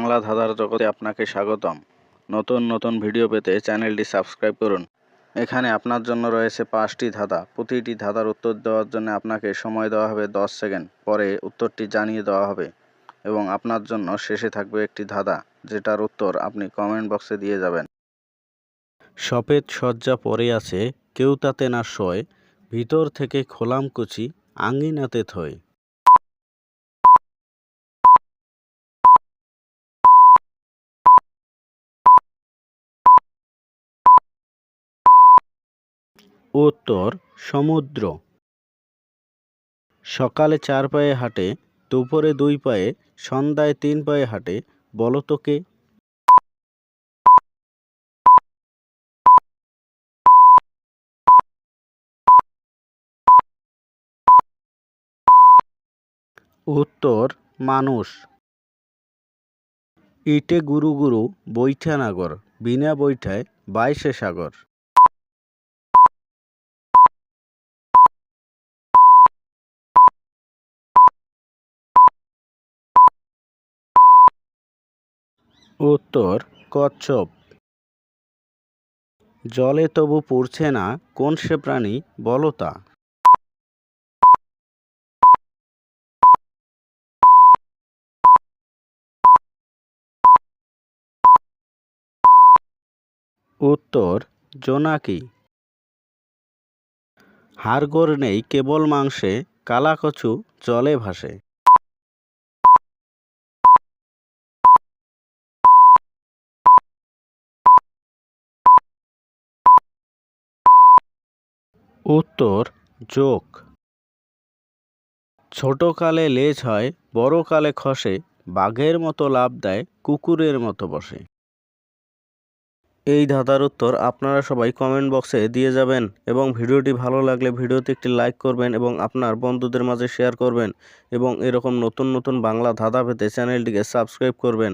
বাংলা ধাঁধার জগতে আপনাকে স্বাগতম। নতুন নতুন ভিডিও পেতে চ্যানেলটি সাবস্ক্রাইব করুন। এখানে আপনার জন্য রয়েছে 5টি ধাঁধা। প্রতিটি ধাঁধার উত্তর দেওয়ার জন্য আপনাকে সময় দেওয়া হবে 10 সেকেন্ড। পরে উত্তরটি জানিয়ে দেওয়া হবে এবং আপনার জন্য শেষে থাকবে একটি ধাঁধা, যেটার উত্তর আপনি কমেন্ট বক্সে দিয়ে যাবেন। সফেদ সজ্জা পরে আছে, কেউ তাতে না শোয়, ভিতর থেকে খোলামকুচি, আঙিনাতে থয়। উত্তর সমুদ্র। সকালে 4 পায়ে হাঁটে, দুপুরে 2 পায়ে, সন্ধ্যায় 3 পায়ে হাঁটে, বলো তো কে? উত্তর মানুষ। ইটে গুরু গুরু বৈঠা নাগর, বিনা বৈঠায় বাইশে সাগর। উত্তর কচ্ছপ। জলে তবু পুড়ছে না, কোন সে প্রাণী বলো তা? উত্তর জোনাকি। হাড়গোড় নেই কেবল মাংসে, কালা কচু জলে ভাসে। উত্তর জোক। ছোট কালে লেজ হয়, বড় কালে খসে, বাঘের মতো লাফ দেয়, কুকুরের মতো বসে। এই ধাঁধার উত্তর আপনারা সবাই কমেন্ট বক্সে দিয়ে যাবেন এবং ভিডিওটি ভালো লাগলে ভিডিওতে একটি লাইক করবেন এবং আপনার বন্ধুদের মাঝে শেয়ার করবেন এবং এরকম নতুন নতুন বাংলা ধাঁধা পেতে চ্যানেলটিকে সাবস্ক্রাইব করবেন।